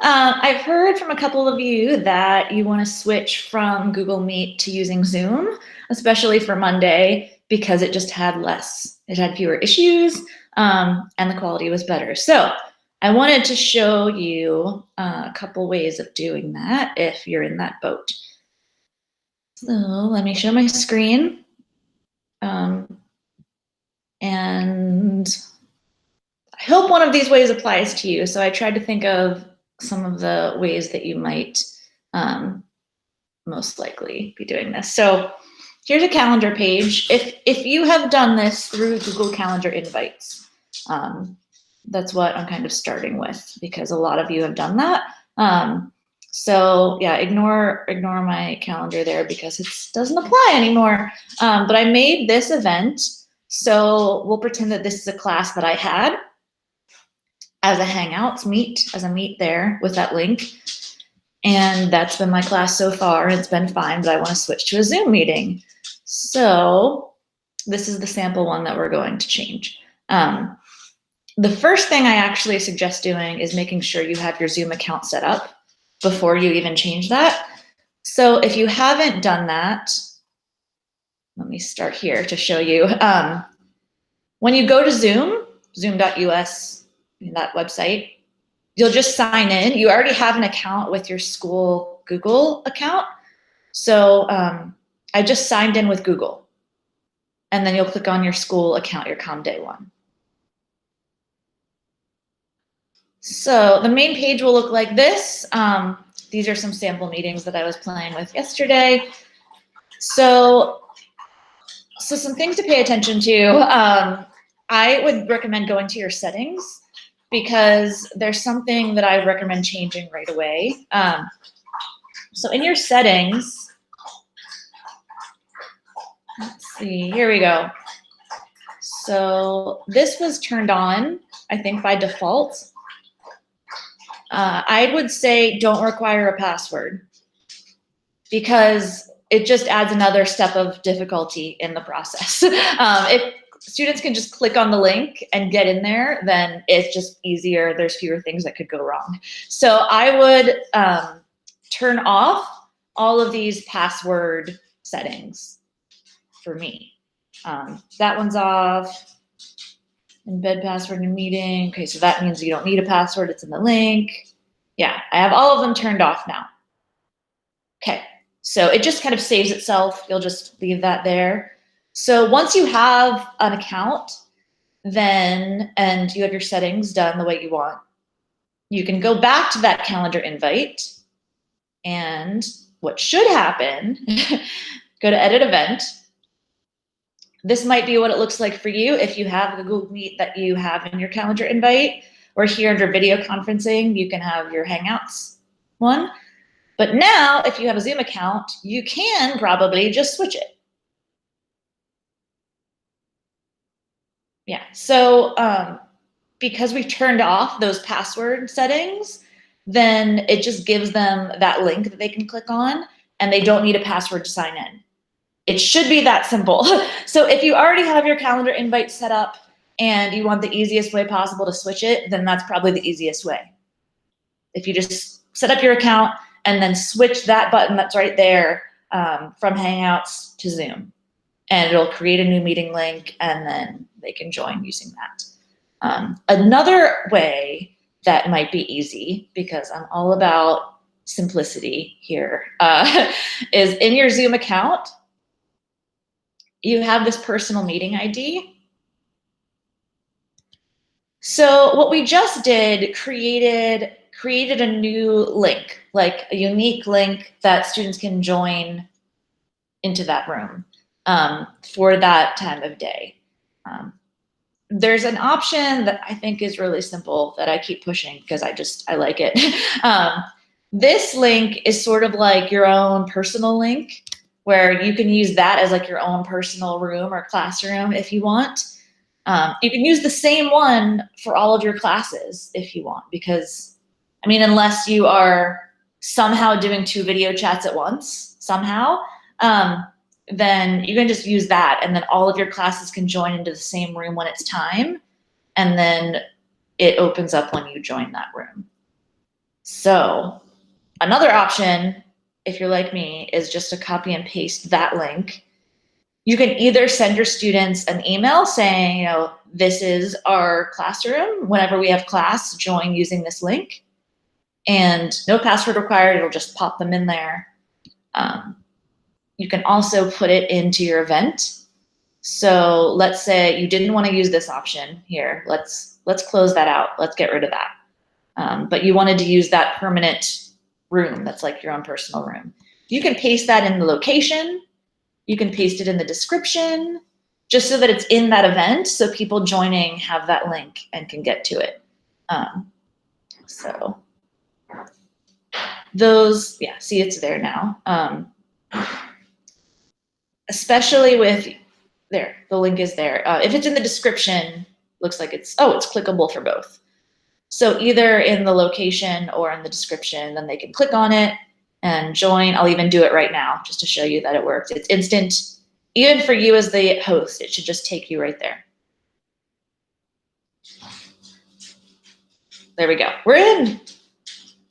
I've heard from a couple of you that you want to switch from Google Meet to using Zoom, especially for Monday, because it just had it had fewer issues, and the quality was better. So I wanted to show you a couple ways of doing that if you're in that boat. So let me show my screen. And I hope one of these ways applies to you. So I tried to think of some of the ways that you might most likely be doing this. So here's a calendar page. If you have done this through Google Calendar invites, that's what I'm kind of starting with because a lot of you have done that. So yeah, ignore my calendar there because it doesn't apply anymore. But I made this event. So we'll pretend that this is a class that I had as a Hangouts meet, as a meet there with that link. And that's been my class so far. It's been fine, but I want to switch to a Zoom meeting. So this is the sample one that we're going to change. The first thing I actually suggest doing is making sure you have your Zoom account set up before you even change that. So if you haven't done that, let me start here to show you. When you go to Zoom, zoom.us, that website, you'll just sign in. You already have an account with your school Google account. So I just signed in with Google. And then you'll click on your school account, your ComDay one. So the main page will look like this. These are some sample meetings that I was playing with yesterday. So some things to pay attention to. I would recommend going to your settings because there's something that I recommend changing right away. So in your settings, let's see, here we go. So this was turned on, I think by default. I would say don't require a password because it just adds another step of difficulty in the process. If students can just click on the link and get in there, then it's just easier. There's fewer things that could go wrong. So I would turn off all of these password settings for me. That one's off. Embed password in meeting. Okay, so that means you don't need a password. It's in the link. Yeah, I have all of them turned off now. Okay, so it just kind of saves itself. You'll just leave that there. So once you have an account, then, and you have your settings done the way you want, you can go back to that calendar invite. And what should happen, go to edit event. This might be what it looks like for you if you have the Google Meet that you have in your calendar invite, or here under video conferencing, you can have your Hangouts one. But now, if you have a Zoom account, you can probably just switch it. Yeah, so because we've turned off those password settings, then it just gives them that link that they can click on, and they don't need a password to sign in. It should be that simple. So if you already have your calendar invite set up and you want the easiest way possible to switch it, then that's probably the easiest way. If you just set up your account and then switch that button that's right there from Hangouts to Zoom, and it'll create a new meeting link, and then they can join using that. Another way that might be easy, because I'm all about simplicity here, is in your Zoom account, you have this personal meeting ID. So what we just did, created a new link, like a unique link that students can join into that room for that time of day. There's an option that I think is really simple that I keep pushing because I like it. This link is sort of like your own personal link, where you can use that as like your own personal room or classroom if you want. You can use the same one for all of your classes if you want, because, I mean, unless you are somehow doing 2 video chats at once, somehow, then you can just use that, and then all of your classes can join into the same room when it's time, and then it opens up when you join that room. So another option, if you're like me, is just to copy and paste that link. You can either send your students an email saying, this is our classroom. Whenever we have class, join using this link. And no password required. It'll just pop them in there. You can also put it into your event. So let's say you didn't want to use this option here. Let's close that out. Let's get rid of that. But you wanted to use that permanent room that's like your own personal room. You can paste that in the location. You can paste it in the description, just so that it's in that event, so people joining have that link and can get to it. So those, yeah, see, it's there now. Especially with, there, the link is there. If it's in the description, looks like it's clickable for both. So either in the location or in the description, then they can click on it and join. I'll even do it right now just to show you that it works. It's instant. Even for you as the host, it should just take you right there. There we go. We're in.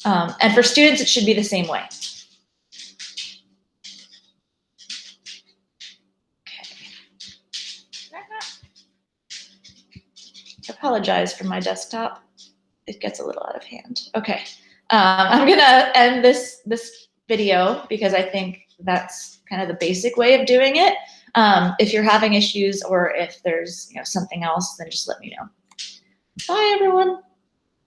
And for students, it should be the same way. Okay. I apologize for my desktop. It gets a little out of hand. Okay. I'm gonna end this video because I think that's kind of the basic way of doing it. If you're having issues or if there's something else, then just let me know. Bye, everyone.